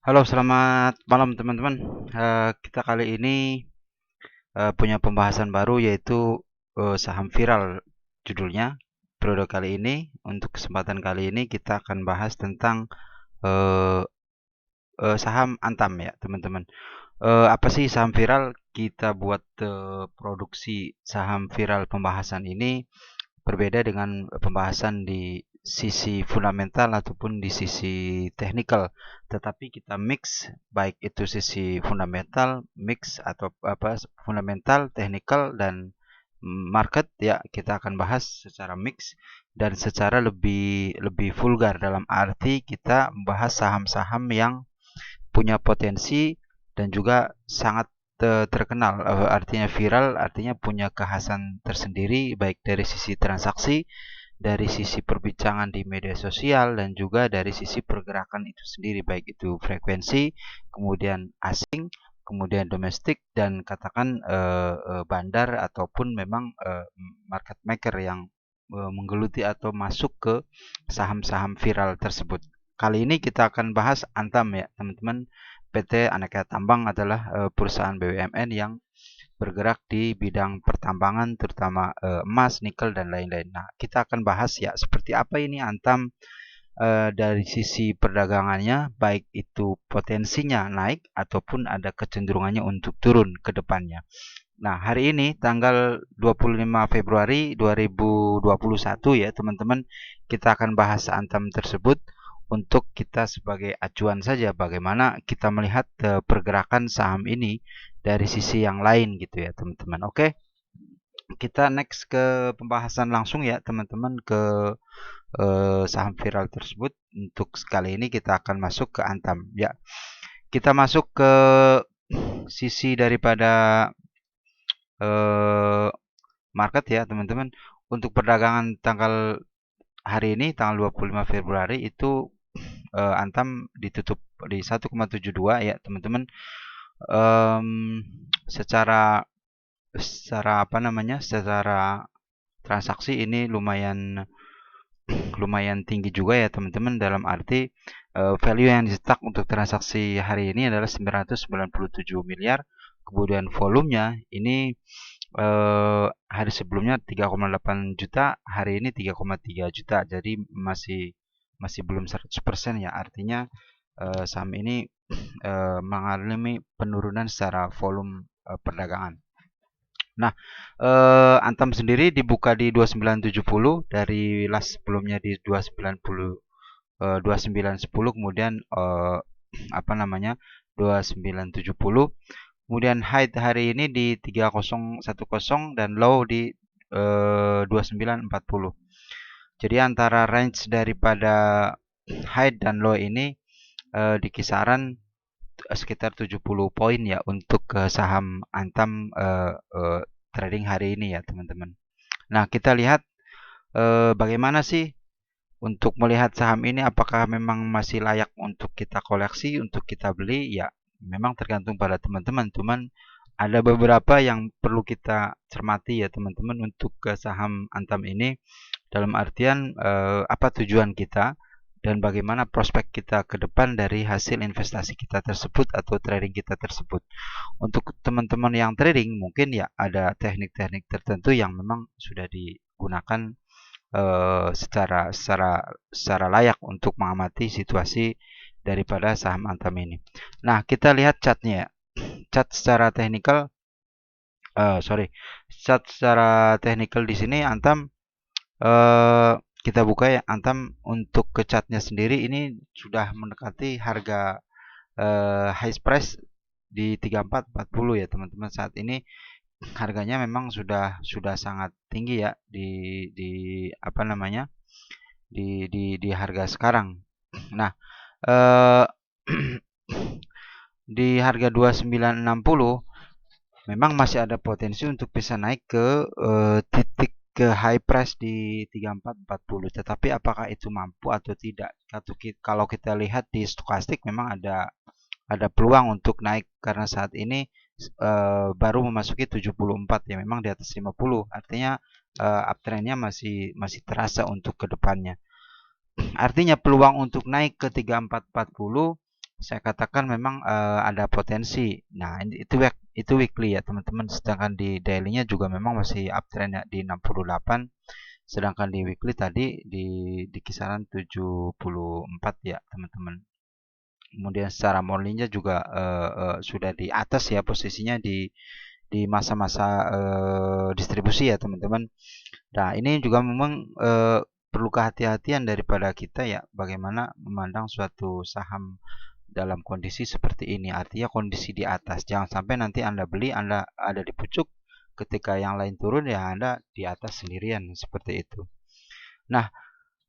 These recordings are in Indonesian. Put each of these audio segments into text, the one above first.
Halo, selamat malam teman-teman. Kita kali ini punya pembahasan baru yaitu saham viral judulnya. Periode kali ini, untuk kesempatan kali ini kita akan bahas tentang eh, saham Antam ya teman-teman. Apa sih saham viral? Kita buat produksi saham viral pembahasan ini berbeda dengan pembahasan di sisi fundamental ataupun di sisi technical, tetapi kita mix baik itu sisi fundamental, mix atau apa fundamental, technical dan market ya kita akan bahas secara mix dan secara lebih lebih vulgar dalam arti kita membahas saham-saham yang punya potensi dan juga sangat terkenal, artinya viral, artinya punya kekhasan tersendiri baik dari sisi transaksi, dari sisi perbincangan di media sosial dan juga dari sisi pergerakan itu sendiri baik itu frekuensi, kemudian asing, kemudian domestik dan katakan bandar ataupun memang market maker yang menggeluti atau masuk ke saham-saham viral tersebut. Kali ini kita akan bahas Antam ya, teman-teman. PT Aneka Tambang adalah perusahaan BUMN yang bergerak di bidang pertambangan terutama emas, nikel dan lain-lain. Nah, kita akan bahas ya seperti apa ini Antam dari sisi perdagangannya baik itu potensinya naik ataupun ada kecenderungannya untuk turun ke depannya. Nah, hari ini tanggal 25 Februari 2021 ya, teman-teman, kita akan bahas Antam tersebut untuk kita sebagai acuan saja bagaimana kita melihat pergerakan saham ini dari sisi yang lain gitu ya, teman-teman. Oke, kita next ke pembahasan langsung ya, teman-teman, ke saham viral tersebut. Untuk sekali ini kita akan masuk ke Antam. Ya, kita masuk ke sisi daripada eh, market ya teman-teman. Untuk perdagangan tanggal hari ini tanggal 25 Februari itu Antam ditutup di 1,72 ya teman-teman. Em, secara secara apa namanya? Secara transaksi ini lumayan lumayan tinggi juga ya teman-teman, dalam arti value yang dicetak untuk transaksi hari ini adalah 997 miliar. Kemudian volumenya ini hari sebelumnya 3,8 juta, hari ini 3,3 juta. Jadi masih masih belum 100% ya. Artinya saham ini mengalami penurunan secara volume perdagangan. Nah, Antam sendiri dibuka di 2970 dari last sebelumnya di 290 2910, kemudian apa namanya 2970. Kemudian high hari ini di 3010 dan low di 2940. Jadi antara range daripada high dan low ini di kisaran sekitar 70 poin ya untuk saham Antam trading hari ini ya teman-teman. Nah, kita lihat bagaimana sih untuk melihat saham ini apakah memang masih layak untuk kita koleksi, untuk kita beli. Ya memang tergantung pada teman-teman, cuman ada beberapa yang perlu kita cermati ya teman-teman untuk ke saham Antam ini, dalam artian apa tujuan kita dan bagaimana prospek kita ke depan dari hasil investasi kita tersebut atau trading kita tersebut. Untuk teman-teman yang trading mungkin ya ada teknik-teknik tertentu yang memang sudah digunakan secara layak untuk mengamati situasi daripada saham Antam ini. Nah, kita lihat chartnya ya. Chart secara teknikal, sorry, chart secara teknikal di sini Antam kita buka ya. Antam untuk ke chartnya sendiri ini sudah mendekati harga high price di 3440 ya teman-teman. Saat ini harganya memang sudah sangat tinggi ya di apa namanya di harga sekarang. Nah, eh, di harga 2960 memang masih ada potensi untuk bisa naik ke titik ke high price di 3440. Tetapi apakah itu mampu atau tidak? Kalau kita lihat di stokastik memang ada peluang untuk naik karena saat ini baru memasuki 74 ya, memang di atas 50. Artinya uptrendnya masih masih terasa untuk kedepannya. Artinya peluang untuk naik ke 3440 saya katakan memang ada potensi. Nah, itu weekly ya teman-teman. Sedangkan di daily-nya juga memang masih uptrend ya di 68. Sedangkan di weekly tadi di kisaran 74 ya teman-teman. Kemudian secara morningnya juga sudah di atas ya posisinya di masa-masa distribusi ya teman-teman. Nah, ini juga memang perlu kehati-hatian daripada kita ya, bagaimana memandang suatu saham dalam kondisi seperti ini. Artinya kondisi di atas. Jangan sampai nanti Anda beli, Anda ada di pucuk, ketika yang lain turun ya Anda di atas sendirian seperti itu. Nah,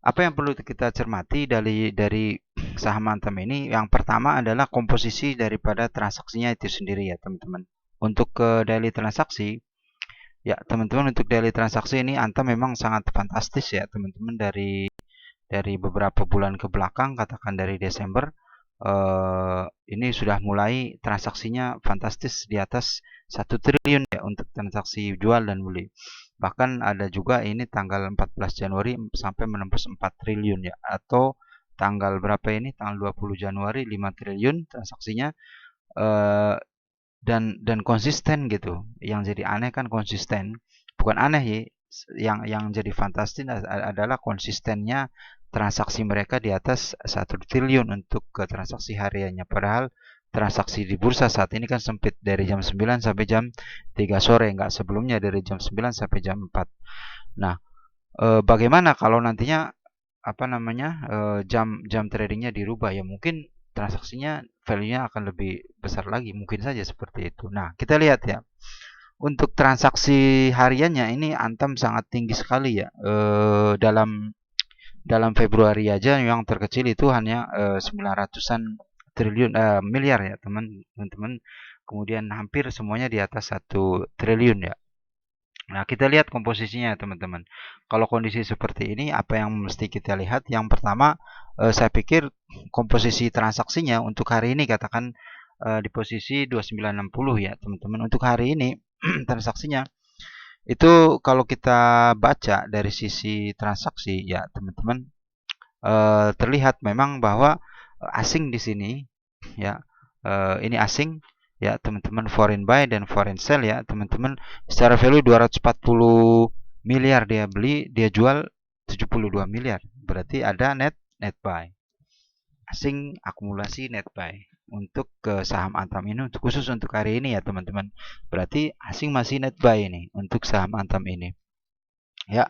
apa yang perlu kita cermati dari saham Antam ini? Yang pertama adalah komposisi daripada transaksinya itu sendiri ya, teman-teman. Untuk ke daily transaksi, ya teman-teman, untuk daily transaksi ini Antam memang sangat fantastis ya, teman-teman. Dari beberapa bulan ke belakang, katakan dari Desember, ini sudah mulai transaksinya fantastis di atas 1 triliun ya untuk transaksi jual dan beli. Bahkan ada juga ini tanggal 14 Januari sampai menembus 4 triliun ya, atau tanggal berapa ini, tanggal 20 Januari 5 triliun transaksinya, eh, dan konsisten gitu. Yang jadi aneh kan konsisten, bukan aneh ya, yang jadi fantastis adalah konsistennya transaksi mereka di atas 1 triliun untuk ke transaksi hariannya. Padahal transaksi di bursa saat ini kan sempit, dari jam 9 sampai jam 3 sore, nggak sebelumnya dari jam 9 sampai jam 4. Nah, bagaimana kalau nantinya apa namanya, jam tradingnya dirubah ya, mungkin transaksinya value-nya akan lebih besar lagi, mungkin saja seperti itu. Nah, kita lihat ya, untuk transaksi hariannya ini Antam sangat tinggi sekali ya. Dalam Februari aja yang terkecil itu hanya 900-an triliun, miliar ya teman-teman. Kemudian hampir semuanya di atas 1 triliun ya. Nah, kita lihat komposisinya teman-teman. Kalau kondisi seperti ini, apa yang mesti kita lihat? Yang pertama, saya pikir komposisi transaksinya untuk hari ini, katakan di posisi 2960 ya teman-teman. Untuk hari ini transaksinya itu kalau kita baca dari sisi transaksi ya teman-teman, terlihat memang bahwa asing di sini ya, ini asing ya teman-teman, foreign buy dan foreign sell ya teman-teman. Secara value 240 miliar dia beli, dia jual 72 miliar. Berarti ada net buy. Asing akumulasi net buy untuk ke saham Antam ini, untuk khusus untuk hari ini ya teman-teman. Berarti asing masih net buy ini untuk saham Antam ini. Ya,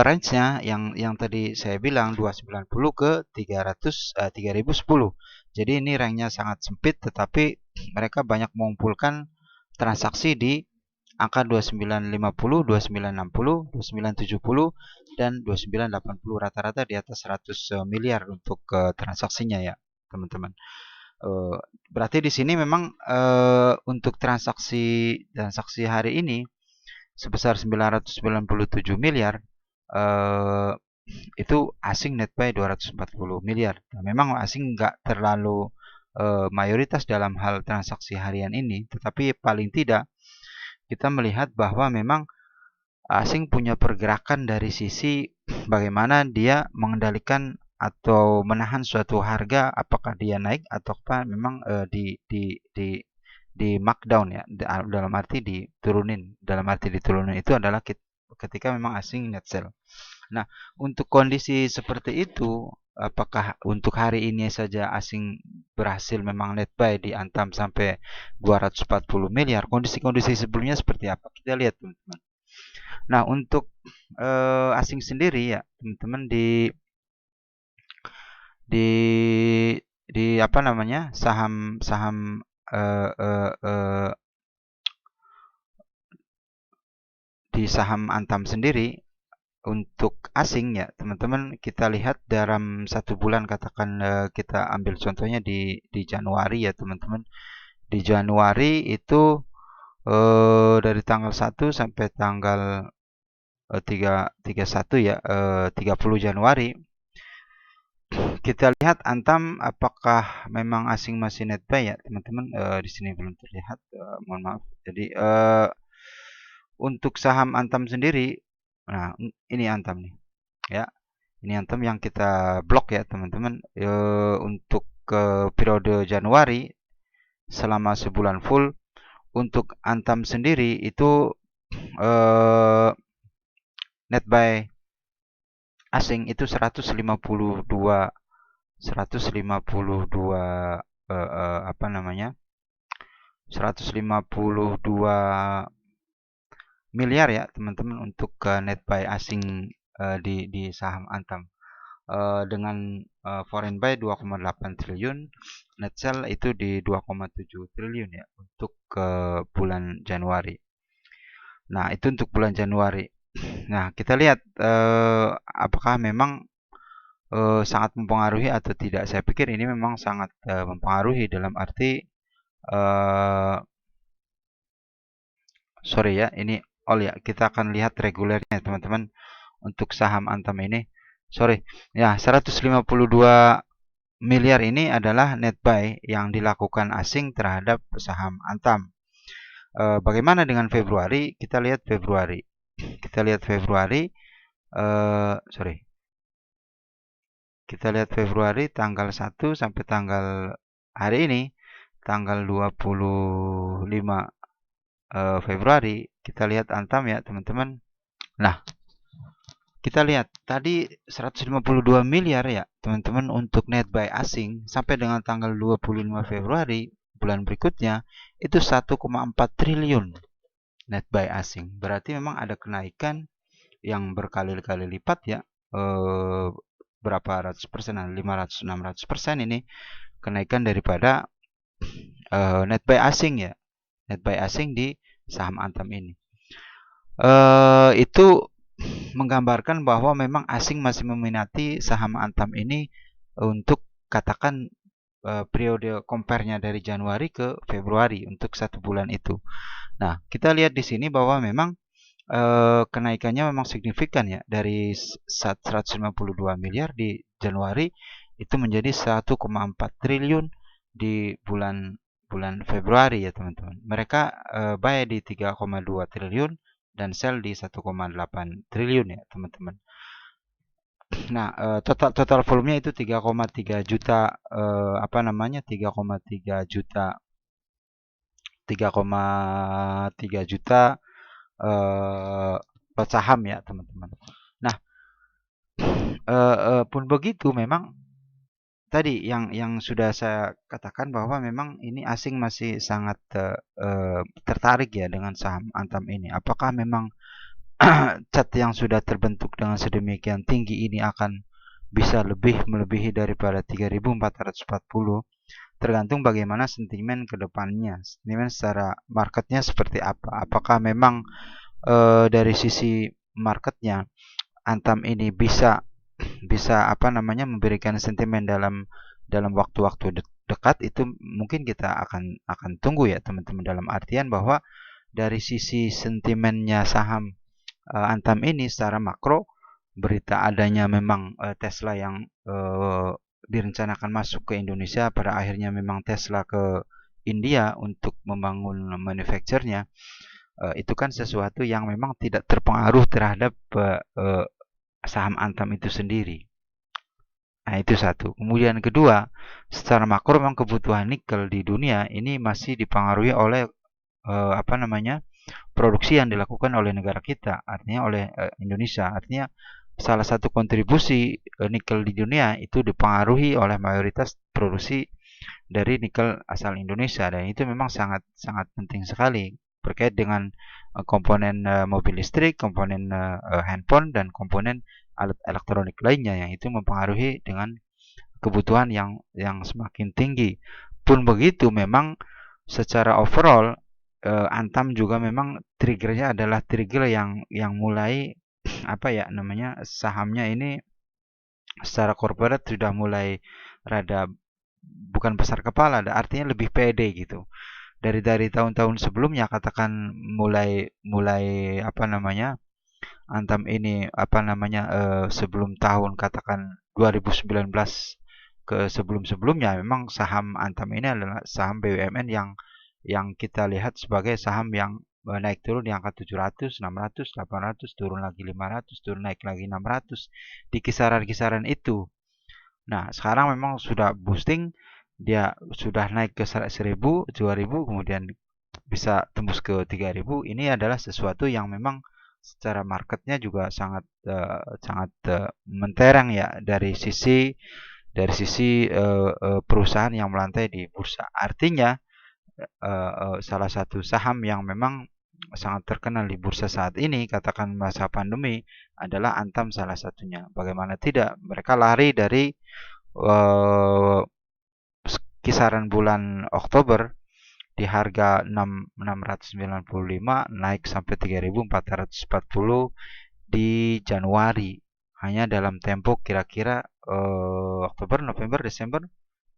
range-nya yang tadi saya bilang 290 ke 3010. Jadi ini range-nya sangat sempit, tetapi mereka banyak mengumpulkan transaksi di angka 2950, 2960, 2970 dan 2980, rata-rata di atas 100 miliar untuk transaksinya ya, teman-teman. Berarti di sini memang untuk transaksi hari ini sebesar 997 miliar, eh, itu asing net buy 240 miliar. Nah, memang asing nggak terlalu mayoritas dalam hal transaksi harian ini, tetapi paling tidak kita melihat bahwa memang asing punya pergerakan dari sisi bagaimana dia mengendalikan atau menahan suatu harga, apakah dia naik atau memang di markdown ya, dalam arti diturunin. Dalam arti diturunin itu adalah ketika memang asing net sell. Nah, untuk kondisi seperti itu, apakah untuk hari ini saja asing berhasil memang net buy di Antam sampai 240 miliar? Kondisi-kondisi sebelumnya seperti apa? Kita lihat teman-teman. Nah, untuk asing sendiri ya, teman-teman, di apa namanya, saham-saham eh, eh, eh, di saham Antam sendiri, untuk asing ya teman-teman, kita lihat dalam 1 bulan, katakan kita ambil contohnya di Januari ya teman-teman. Di Januari itu dari tanggal 1 sampai tanggal 31 ya, 30 Januari, kita lihat Antam apakah memang asing masih net buy ya teman-teman. Di sini belum terlihat, mohon maaf. Jadi untuk saham Antam sendiri, nah ini Antam nih ya, ini Antam yang kita blok ya teman-teman. Untuk ke periode Januari selama sebulan full. Untuk Antam sendiri itu net buy asing itu 152 apa namanya 152 miliar ya teman-teman untuk net buy asing di saham Antam. Dengan foreign buy 2,8 triliun, net sell itu di 2,7 triliun ya untuk bulan Januari. Nah, itu untuk bulan Januari. Nah, kita lihat apakah memang sangat mempengaruhi atau tidak. Saya pikir ini memang sangat mempengaruhi dalam arti sorry ya, ini all ya. Kita akan lihat regulernya teman-teman untuk saham Antam ini. Sorry, ya 152 miliar ini adalah net buy yang dilakukan asing terhadap saham Antam. Bagaimana dengan Februari? Kita lihat Februari. Kita lihat Februari. Sorry. Kita lihat Februari tanggal 1 sampai tanggal hari ini, tanggal 25 Februari. Kita lihat Antam ya teman-teman. Nah, kita lihat tadi 152 miliar ya teman-teman untuk net buy asing sampai dengan tanggal 25 Februari bulan berikutnya itu 1,4 triliun net buy asing. Berarti memang ada kenaikan yang berkali-kali lipat ya. Berapa ratus persenan, 500-600% ini kenaikan daripada net buy asing ya. Net buy asing di saham Antam ini. Itu menggambarkan bahwa memang asing masih meminati saham Antam ini untuk katakan periode compare-nya dari Januari ke Februari untuk 1 bulan itu. Nah, kita lihat di sini bahwa memang kenaikannya memang signifikan ya dari 152 miliar di Januari itu menjadi 1,4 triliun di bulan Februari ya teman-teman. Mereka buy di 3,2 triliun dan sell di 1,8 triliun ya teman-teman. Nah, total volumenya itu 3,3 juta 3,3 juta 3,3 juta lot saham ya teman-teman. Nah, pun begitu memang tadi yang sudah saya katakan bahwa memang ini asing masih sangat tertarik ya dengan saham Antam ini. Apakah memang cat yang sudah terbentuk dengan sedemikian tinggi ini akan bisa melebihi daripada 3.440? Tergantung bagaimana sentimen ke depannya. Sentimen secara marketnya seperti apa? Apakah memang dari sisi marketnya Antam ini bisa memberikan sentimen dalam waktu-waktu dekat, itu mungkin kita akan tunggu ya teman-teman, dalam artian bahwa dari sisi sentimennya saham Antam ini secara makro, berita adanya memang Tesla yang direncanakan masuk ke Indonesia, pada akhirnya memang Tesla ke India untuk membangun manufacturnya, itu kan sesuatu yang memang tidak terpengaruh terhadap saham Antam itu sendiri. Nah, itu satu. Kemudian kedua, secara makro memang kebutuhan nikel di dunia ini masih dipengaruhi oleh produksi yang dilakukan oleh negara kita, artinya oleh Indonesia. Artinya salah satu kontribusi nikel di dunia itu dipengaruhi oleh mayoritas produksi dari nikel asal Indonesia, dan itu memang sangat penting sekali terkait dengan komponen mobil listrik, komponen handphone, dan komponen alat elektronik lainnya yang itu mempengaruhi dengan kebutuhan yang semakin tinggi. Pun begitu memang secara overall Antam juga memang triggernya adalah trigger yang mulai sahamnya ini secara corporate sudah mulai rada bukan besar kepala, artinya lebih pede gitu. Dari tahun-tahun sebelumnya, katakan mulai Antam ini sebelum tahun katakan 2019 ke sebelum-sebelumnya, memang saham Antam ini adalah saham BUMN yang kita lihat sebagai saham yang naik turun di angka 700, 600, 800, turun lagi 500, turun naik lagi 600, di kisaran-kisaran itu. Nah, sekarang memang sudah boosting, dia sudah naik ke 1.000, 2.000, kemudian bisa tembus ke 3.000. Ini adalah sesuatu yang memang secara marketnya juga sangat mentereng ya dari sisi perusahaan yang melantai di bursa. Artinya salah satu saham yang memang sangat terkenal di bursa saat ini, katakan masa pandemi, adalah Antam salah satunya. Bagaimana tidak, mereka lari dari eh, kisaran bulan Oktober di harga 6.695 naik sampai 3.440 di Januari, hanya dalam tempo kira-kira Oktober, November, Desember,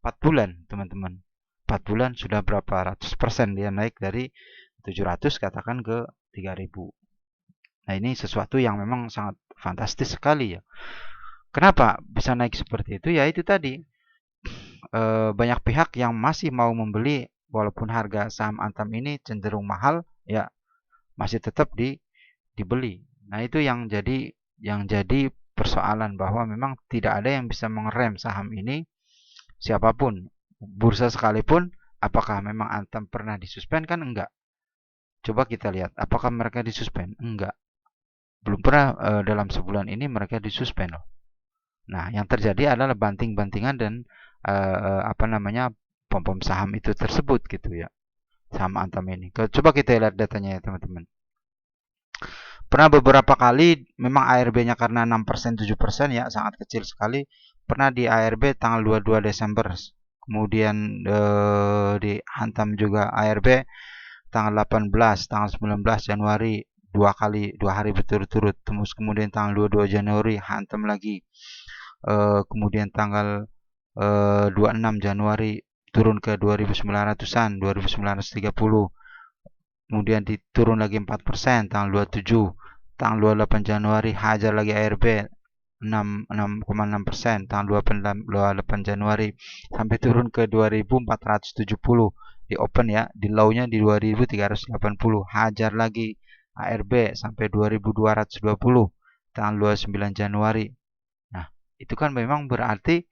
4 bulan teman-teman. 4 bulan sudah berapa ratus persen dia naik dari 700 katakan ke 3.000. Nah, ini sesuatu yang memang sangat fantastis sekali ya. Kenapa bisa naik seperti itu? Ya itu tadi, banyak pihak yang masih mau membeli walaupun harga saham Antam ini cenderung mahal, ya masih tetap dibeli. Nah, itu yang jadi persoalan bahwa memang tidak ada yang bisa mengerem saham ini, siapapun. Bursa sekalipun, apakah memang Antam pernah disuspend? Kan enggak. Coba kita lihat, apakah mereka disuspend? Enggak. Belum pernah dalam sebulan ini mereka disuspend loh. Nah, yang terjadi adalah banting-bantingan dan apa namanya, pom-pom saham itu tersebut gitu ya. Saham Antam ini. Coba kita lihat datanya ya teman-teman. Pernah beberapa kali memang ARB-nya karena 6% 7% ya sangat kecil sekali. Pernah di ARB tanggal 22 Desember. Kemudian dihantam juga ARB tanggal 18, tanggal 19 Januari, dua hari berturut-turut. Terus kemudian tanggal 22 Januari hantam lagi. Kemudian tanggal 26 Januari turun ke 2.900-an, 2.930. Kemudian diturun lagi 4% tanggal 27. Tanggal 28 Januari hajar lagi ARB 6,6%. Tanggal 28 Januari sampai turun ke 2.470 di open ya, di low-nya di 2.380. Hajar lagi ARB sampai 2.220 tanggal 29 Januari. Nah, itu kan memang berarti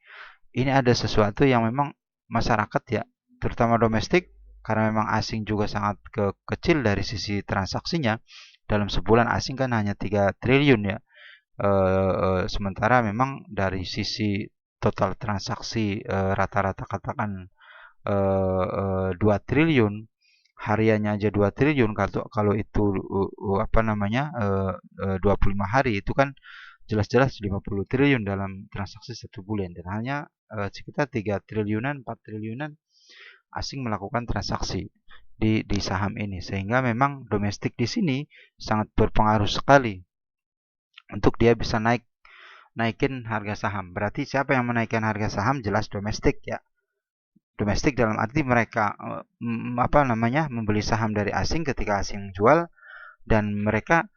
ini ada sesuatu yang memang masyarakat ya, terutama domestik, karena memang asing juga sangat kecil dari sisi transaksinya. Dalam sebulan asing kan hanya 3 triliun ya. Sementara memang dari sisi total transaksi rata-rata katakan 2 triliun, hariannya aja 2 triliun, kalau itu apa namanya 25 hari itu kan jelas-jelas 50 triliun dalam transaksi satu bulan, dan hanya sekitar 3 triliunan 4 triliunan asing melakukan transaksi di saham ini, sehingga memang domestik di sini sangat berpengaruh sekali untuk dia bisa naikin harga saham. Berarti siapa yang menaikkan harga saham? Jelas domestik ya. Domestik dalam arti mereka apa namanya, membeli saham dari asing ketika asing jual, dan mereka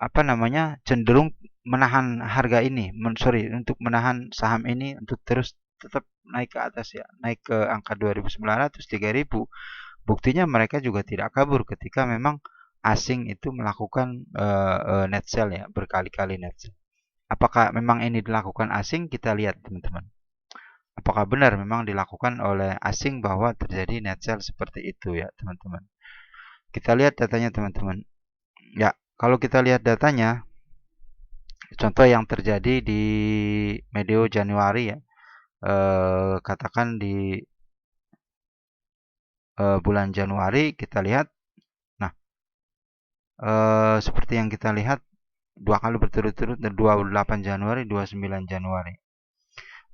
apa namanya, cenderung menahan harga ini, untuk menahan saham ini untuk terus tetap naik ke atas ya, naik ke angka 2.900, 3.000. Buktinya mereka juga tidak kabur ketika memang asing itu melakukan net sell ya, berkali-kali net sell. Apakah memang ini dilakukan asing? Kita lihat teman-teman. Apakah benar memang dilakukan oleh asing bahwa terjadi net sell seperti itu ya teman-teman. Kita lihat datanya teman-teman. Ya, kalau kita lihat datanya, contoh yang terjadi di medio Januari ya, katakan di bulan Januari kita lihat. Nah, seperti yang kita lihat dua kali berturut-turut, 28 Januari, 29 Januari.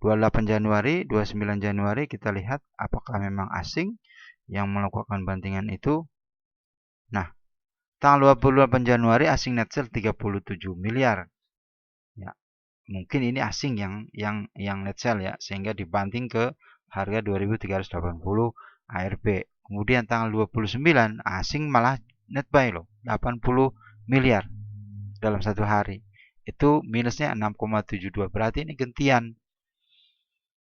28 Januari, 29 Januari kita lihat apakah memang asing yang melakukan bantingan itu. Nah, tanggal 28 Januari asing net sell 37 miliar. Ya, mungkin ini asing yang net sell ya, sehingga dibanting ke harga 2.380 ARB. Kemudian tanggal 29 asing malah net buy loh, 80 miliar dalam satu hari. Itu minusnya 6,72. Berarti ini gentian.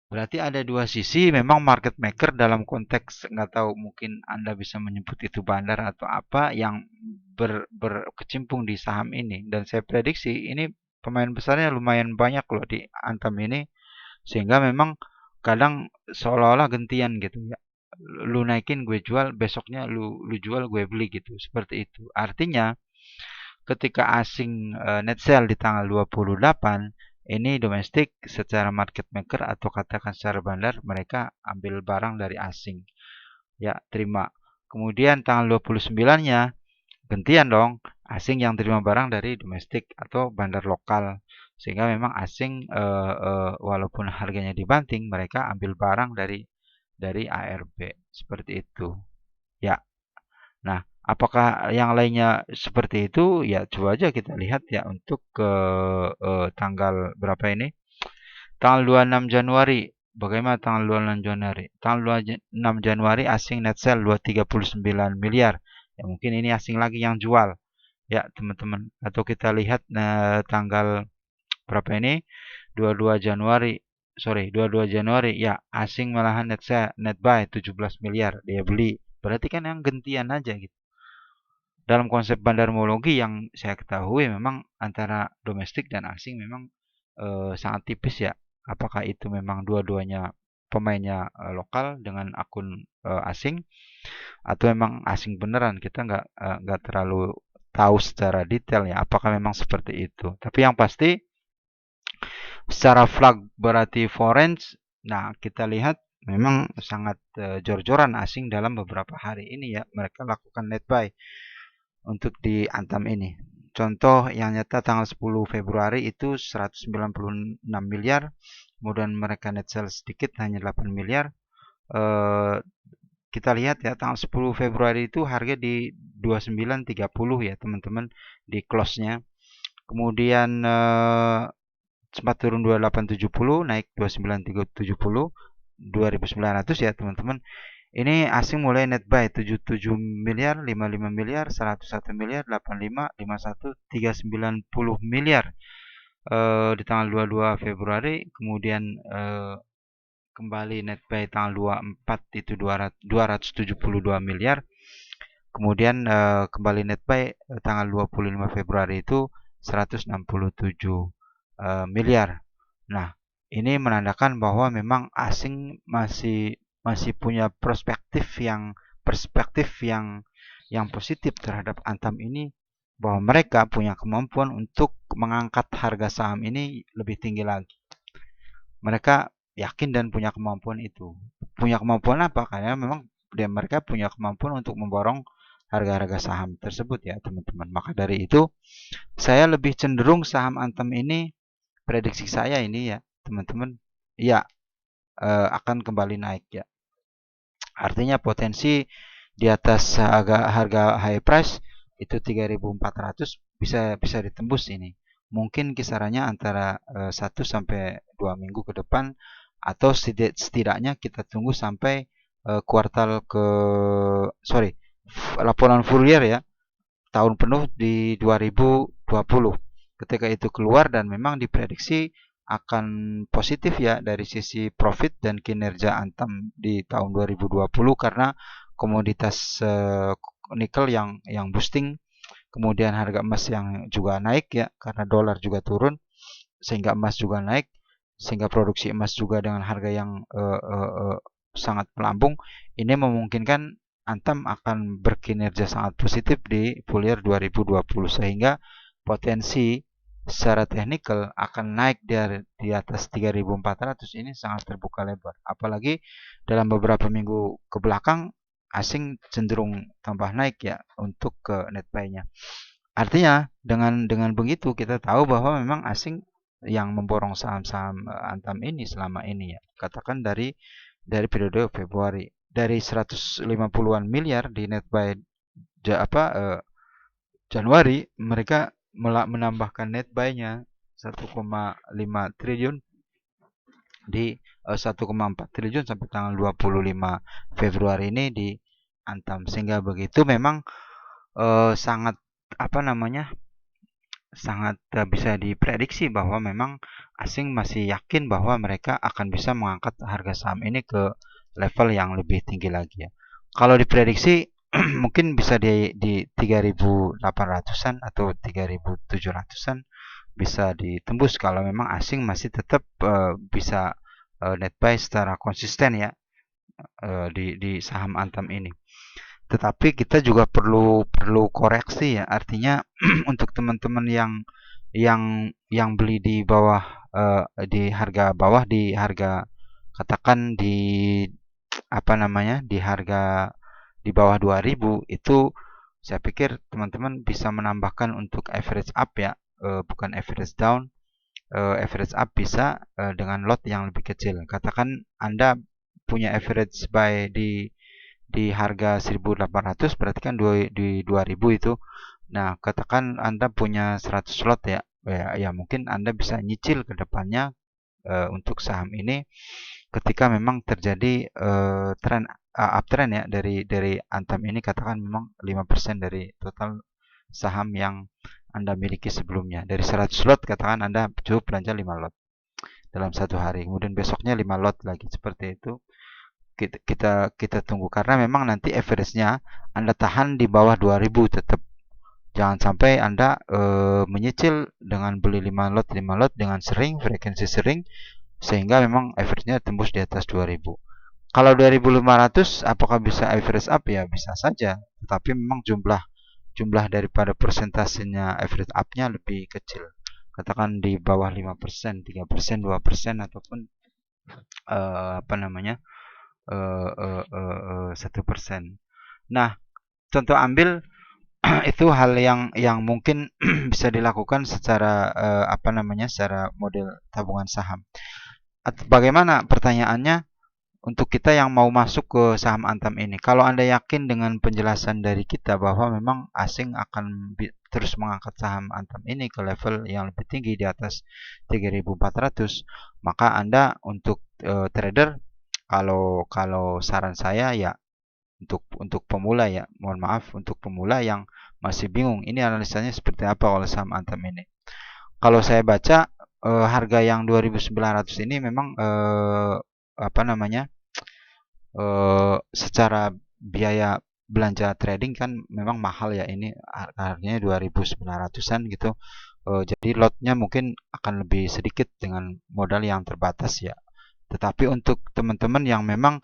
Berarti ada dua sisi memang market maker dalam konteks, nggak tahu, mungkin Anda bisa menyebut itu bandar atau apa, yang berkecimpung di saham ini. Dan saya prediksi ini pemain besarnya lumayan banyak loh di Antam ini, Sehingga memang kadang seolah-olah gantian gitu ya. Lu naikin gue jual, besoknya lu jual gue beli gitu. Seperti itu. Artinya ketika asing net sell di tanggal 28, ini domestik secara market maker atau katakan secara bandar mereka ambil barang dari asing. Ya, terima. Kemudian tanggal 29-nya gantian dong, asing yang terima barang dari domestik atau bandar lokal. Sehingga memang asing walaupun harganya dibanting, mereka ambil barang dari ARB. Seperti itu. Ya. Nah, apakah yang lainnya seperti itu? Ya, coba aja kita lihat ya untuk ke tanggal berapa ini? Tanggal 26 Januari. Bagaimana tanggal 26 Januari? Tanggal 26 Januari asing net sell 239 miliar. Ya, mungkin ini asing lagi yang jual. Ya, teman-teman. Atau kita lihat tanggal berapa ini? 22 Januari. Sorry, 22 Januari. Ya, asing malahan net sell, net buy 17 miliar. Dia beli. Berarti kan yang gentian aja gitu. Dalam konsep bandarmologi yang saya ketahui memang antara domestik dan asing memang sangat tipis ya. Apakah itu memang dua-duanya pemainnya lokal dengan akun asing atau memang asing beneran, kita nggak terlalu tahu secara detail ya. Apakah memang seperti itu? Tapi yang pasti secara flag berarti foreign. Nah kita lihat memang sangat jor-joran asing dalam beberapa hari ini ya. Mereka lakukan net buy untuk di Antam ini. Contoh yang nyata tanggal 10 Februari itu 196 miliar, kemudian mereka net sell sedikit hanya 8 miliar. Kita lihat ya tanggal 10 Februari itu harga di 29.30 ya teman-teman di close-nya. Kemudian sempat turun 2870, naik 2970, 2.900 ya teman-teman. Ini asing mulai net buy 77 miliar, 55 miliar, 101 miliar, 85, 51, 390 miliar di tanggal 22 Februari. Kemudian kembali net buy tanggal 24 itu 272 miliar. Kemudian kembali net buy tanggal 25 Februari itu 167 miliar. Nah, ini menandakan bahwa memang asing masih punya perspektif yang positif terhadap Antam ini, bahwa mereka punya kemampuan untuk mengangkat harga saham ini lebih tinggi lagi. Mereka yakin dan punya kemampuan itu. Punya kemampuan apa? Karena memang mereka punya kemampuan untuk memborong harga-harga saham tersebut ya teman-teman. Maka dari itu saya lebih cenderung saham Antam ini, prediksi saya ini ya teman-teman, ya akan kembali naik ya. Artinya potensi di atas harga high price itu 3.400 bisa ditembus ini. Mungkin kisarannya antara 1 sampai 2 minggu ke depan, atau setidaknya kita tunggu sampai kuartal laporan full year ya, tahun penuh di 2020. Ketika itu keluar dan memang diprediksi akan positif ya dari sisi profit dan kinerja Antam di tahun 2020 karena komoditas nikel yang boosting, kemudian harga emas yang juga naik ya karena dolar juga turun sehingga emas juga naik, sehingga produksi emas juga dengan harga yang sangat melambung. Ini memungkinkan Antam akan berkinerja sangat positif di full year 2020 sehingga potensi secara teknikal akan naik di atas 3.400 ini sangat terbuka lebar. Apalagi dalam beberapa minggu ke belakang asing cenderung tambah naik ya untuk ke net buy-nya. Artinya dengan begitu kita tahu bahwa memang asing yang memborong saham-saham Antam ini selama ini ya. Katakan dari periode Februari dari 150-an miliar di net buy Januari, mereka menambahkan net buy-nya 1,5 triliun di 1,4 triliun sampai tanggal 25 Februari ini di Antam, sehingga begitu memang sangat sangat bisa diprediksi bahwa memang asing masih yakin bahwa mereka akan bisa mengangkat harga saham ini ke level yang lebih tinggi lagi ya. Kalau diprediksi mungkin bisa di 3.800-an atau 3.700-an bisa ditembus kalau memang asing masih tetap bisa net buy secara konsisten ya di saham Antam ini. Tetapi kita juga perlu koreksi ya. Artinya untuk teman-teman yang beli di bawah di harga bawah, di harga katakan di apa namanya, di harga di bawah 2000 itu, saya pikir teman-teman bisa menambahkan untuk average up ya, bukan average down. Average up bisa dengan lot yang lebih kecil. Katakan Anda punya average buy di harga 1800, berarti kan di 2000 itu. Nah, katakan Anda punya 100 lot ya. Ya mungkin Anda bisa nyicil ke depannya untuk saham ini ketika memang terjadi uptrend ya dari Antam ini, katakan memang 5% dari total saham yang Anda miliki sebelumnya. Dari 100 lot katakan Anda cukup belanja 5 lot dalam satu hari. Kemudian besoknya 5 lot lagi, seperti itu. Kita tunggu karena memang nanti average-nya Anda tahan di bawah 2000 tetap. Jangan sampai Anda menyicil dengan beli 5 lot dengan sering, frekuensi sering, sehingga memang average-nya tembus di atas 2000. Kalau 2500 apakah bisa average up? Ya bisa saja, tetapi memang jumlah daripada persentasenya average up-nya lebih kecil. Katakan di bawah 5%, 3%, 2%, ataupun apa namanya? 1%. Nah, contoh ambil itu hal yang mungkin bisa dilakukan secara apa namanya, secara model tabungan saham. Bagaimana pertanyaannya untuk kita yang mau masuk ke saham Antam ini? Kalau Anda yakin dengan penjelasan dari kita bahwa memang asing akan terus mengangkat saham Antam ini ke level yang lebih tinggi di atas 3400, maka Anda untuk trader, kalau saran saya ya, untuk pemula ya, mohon maaf, untuk pemula yang masih bingung ini analisanya seperti apa kalau saham Antam ini. Kalau saya baca harga yang 2900 ini memang apa namanya, secara biaya belanja trading kan memang mahal ya, ini harganya 2900-an gitu. Jadi lotnya mungkin akan lebih sedikit dengan modal yang terbatas ya. Tetapi untuk teman-teman yang memang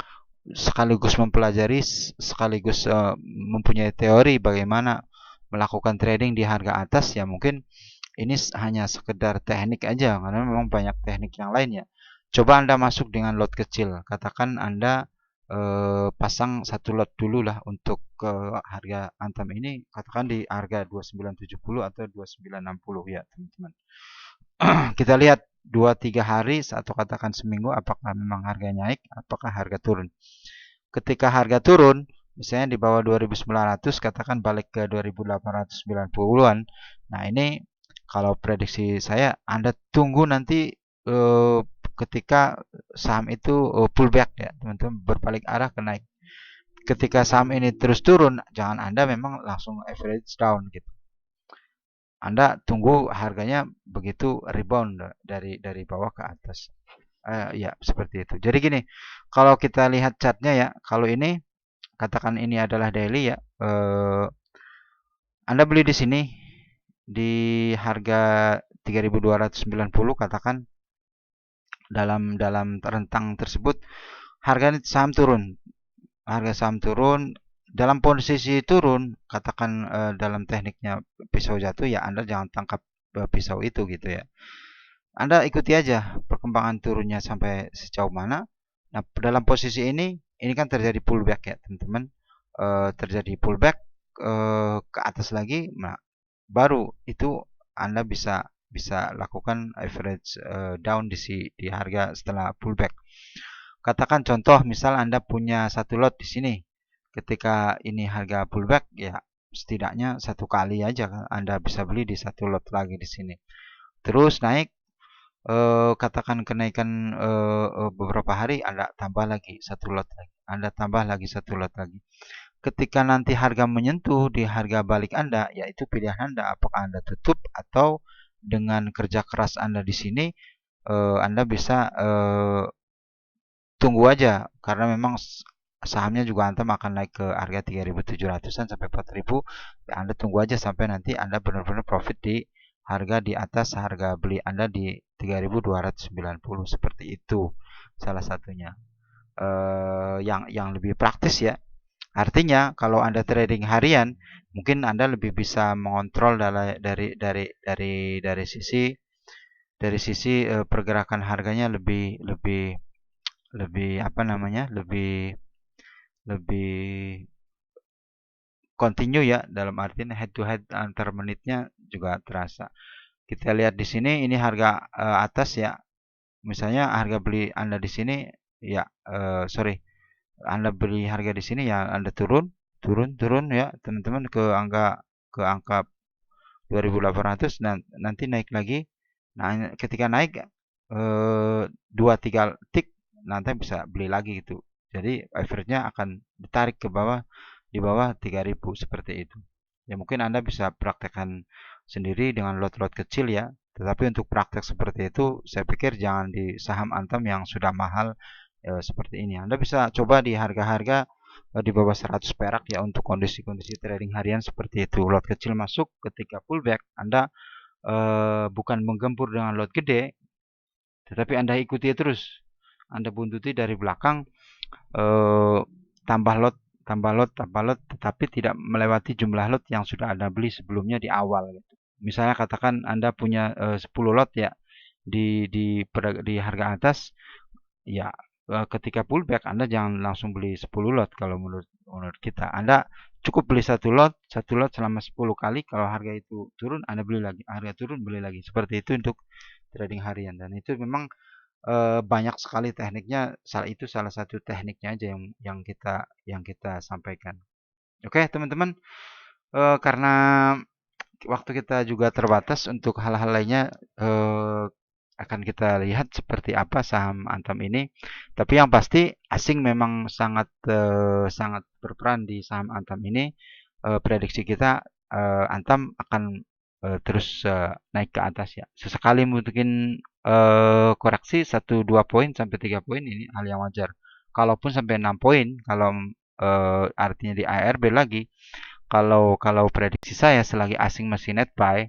sekaligus mempelajari, sekaligus mempunyai teori bagaimana melakukan trading di harga atas, ya mungkin ini hanya sekedar teknik aja, karena memang banyak teknik yang lain ya. Coba Anda masuk dengan lot kecil, katakan Anda pasang satu lot dulu lah untuk harga Antam ini, katakan di harga 2970 atau 2960 ya teman-teman. Kita lihat 2-3 hari atau katakan seminggu, apakah memang harganya naik, apakah harga turun. Ketika harga turun, misalnya di bawah 2900, katakan balik ke 2890-an. Nah, ini kalau prediksi saya, Anda tunggu nanti ketika saham itu pullback ya, teman-teman, berbalik arah ke naik. Ketika saham ini terus turun, jangan Anda memang langsung average down gitu. Anda tunggu harganya begitu rebound dari bawah ke atas. Ya, seperti itu. Jadi gini, kalau kita lihat chartnya ya, kalau ini katakan ini adalah daily ya, Anda beli di sini di harga 3290, katakan dalam rentang tersebut harga saham turun. Harga saham turun, dalam posisi turun, katakan dalam tekniknya pisau jatuh ya, Anda jangan tangkap pisau itu gitu ya. Anda ikuti aja perkembangan turunnya sampai sejauh mana. Nah, dalam posisi ini kan terjadi pullback ya, teman-teman. Terjadi pullback ke atas lagi. Nah, baru itu Anda bisa lakukan average down di harga setelah pullback. Katakan contoh, misal Anda punya satu lot di sini. Ketika ini harga pullback ya, setidaknya satu kali aja Anda bisa beli di satu lot lagi di sini. Terus naik, katakan kenaikan beberapa hari, Anda tambah lagi satu lot lagi, Anda tambah lagi satu lot lagi. Ketika nanti harga menyentuh di harga balik Anda, yaitu pilihan Anda, apakah Anda tutup atau dengan kerja keras Anda di sini, Anda bisa tunggu aja, karena memang sahamnya juga Antam akan naik ke harga 3.700-an sampai 4.000. Ya, Anda tunggu aja sampai nanti Anda benar-benar profit di harga di atas harga beli Anda di 3.290, seperti itu. salah satunya. Yang lebih praktis ya. Artinya kalau Anda trading harian, mungkin Anda lebih bisa mengontrol dari sisi pergerakan harganya lebih lebih lebih apa namanya? lebih lebih continue ya, dalam artian head to head antar menitnya juga terasa. Kita lihat di sini ini harga atas ya. Misalnya harga beli Anda di sini ya sorry, Anda beli harga di sini ya Anda turun ya teman-teman ke angka 2800 dan nanti naik lagi. Nah, ketika naik 2-3 tik nanti bisa beli lagi gitu. Jadi average-nya akan ditarik ke bawah di bawah 3000 seperti itu. Ya mungkin Anda bisa praktekkan sendiri dengan lot-lot kecil ya. Tetapi untuk praktek seperti itu saya pikir jangan di saham Antam yang sudah mahal seperti ini. Anda bisa coba di harga-harga di bawah 100 perak ya untuk kondisi-kondisi trading harian seperti itu. Lot kecil masuk ketika pullback, Anda bukan menggempur dengan lot gede, tetapi Anda ikuti terus. Anda buntuti dari belakang, eh, tambah lot, tambah lot, tambah lot, tetapi tidak melewati jumlah lot yang sudah Anda beli sebelumnya di awal. Gitu. Misalnya katakan Anda punya 10 lot ya di harga atas, ya ketika pullback Anda jangan langsung beli 10 lot kalau menurut kita. Anda cukup beli satu lot selama 10 kali. Kalau harga itu turun Anda beli lagi, harga turun beli lagi. Seperti itu untuk trading harian dan itu memang banyak sekali tekniknya. Itu salah satu tekniknya aja yang kita sampaikan. Oke, teman-teman, karena waktu kita juga terbatas untuk hal-hal lainnya akan kita lihat seperti apa saham Antam ini. Tapi yang pasti asing memang sangat berperan di saham Antam ini. Prediksi kita Antam akan terus naik ke atas ya. Sesekali mungkin koreksi 1-2 poin sampai 3 poin ini hal yang wajar. Kalaupun sampai 6 poin, kalau artinya di ARB lagi, kalau prediksi saya selagi asing masih net buy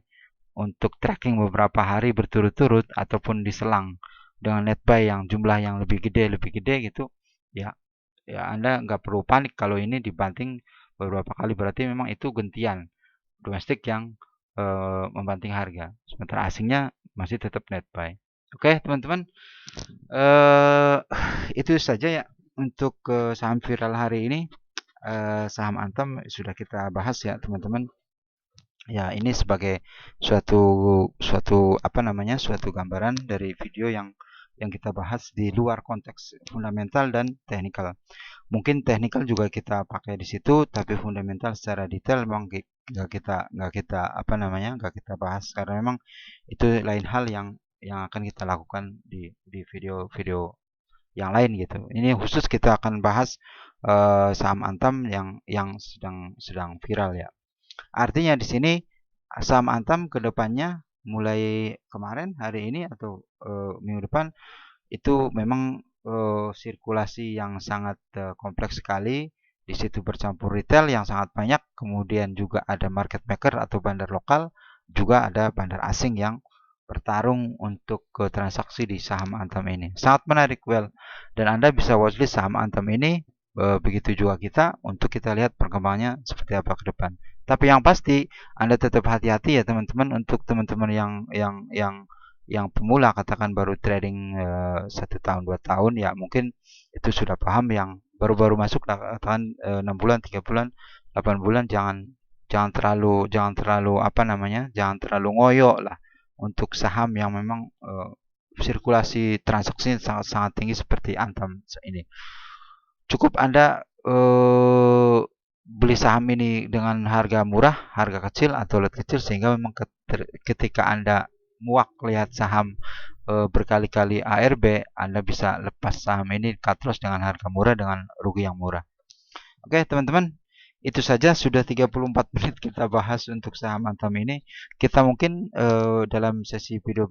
untuk tracking beberapa hari berturut-turut ataupun diselang dengan net buy yang jumlah yang lebih gede gitu ya, ya Anda nggak perlu panik kalau ini dibanting beberapa kali, berarti memang itu gentian domestik yang membanting harga sementara asingnya masih tetap net buy. Oke teman-teman, eh itu saja ya untuk saham viral hari ini. Saham Antam sudah kita bahas ya teman-teman. Ya, ini sebagai suatu suatu apa namanya? Suatu gambaran dari video yang kita bahas di luar konteks fundamental dan teknikal. Mungkin teknikal juga kita pakai di situ, tapi fundamental secara detail memang nggak kita apa namanya? Nggak kita bahas karena memang itu lain hal yang akan kita lakukan di video-video yang lain gitu. Ini khusus kita akan bahas saham Antam yang sedang sedang viral ya. Artinya di sini saham Antam ke depannya mulai kemarin, hari ini atau minggu depan itu memang sirkulasi yang sangat kompleks sekali. Di situ bercampur retail yang sangat banyak, kemudian juga ada market maker atau bandar lokal, juga ada bandar asing yang bertarung untuk ke transaksi di saham Antam ini. Sangat menarik, well. Dan Anda bisa watchlist saham Antam ini, begitu juga kita, untuk kita lihat perkembangannya seperti apa ke depan. Tapi yang pasti Anda tetap hati-hati ya teman-teman, untuk teman-teman yang pemula, katakan baru trading 1 tahun 2 tahun ya, mungkin itu sudah paham. Yang baru-baru masuk katakan 6 bulan 3 bulan 8 bulan, jangan jangan terlalu apa namanya, jangan terlalu ngoyo lah untuk saham yang memang sirkulasi transaksinya sangat-sangat tinggi seperti Antam ini. Cukup Anda beli saham ini dengan harga murah, harga kecil atau lot kecil, sehingga memang ketika Anda muak lihat saham berkali-kali ARB, Anda bisa lepas saham ini cut loss dengan harga murah dengan rugi yang murah. Oke teman-teman, itu saja sudah 34 menit kita bahas untuk saham Antam ini. Kita mungkin dalam sesi video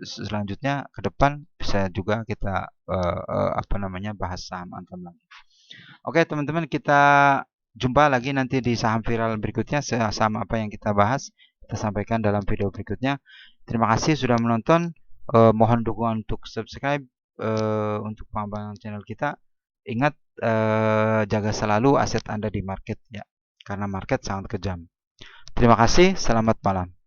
selanjutnya ke depan bisa juga kita apa namanya, bahas saham Antam lagi. Oke teman-teman, kita jumpa lagi nanti di saham viral berikutnya. Saham apa yang kita bahas kita sampaikan dalam video berikutnya. Terima kasih sudah menonton. Mohon dukungan untuk subscribe, untuk pengembangan channel kita, ingat jaga selalu aset Anda di market ya, karena market sangat kejam. Terima kasih, selamat malam.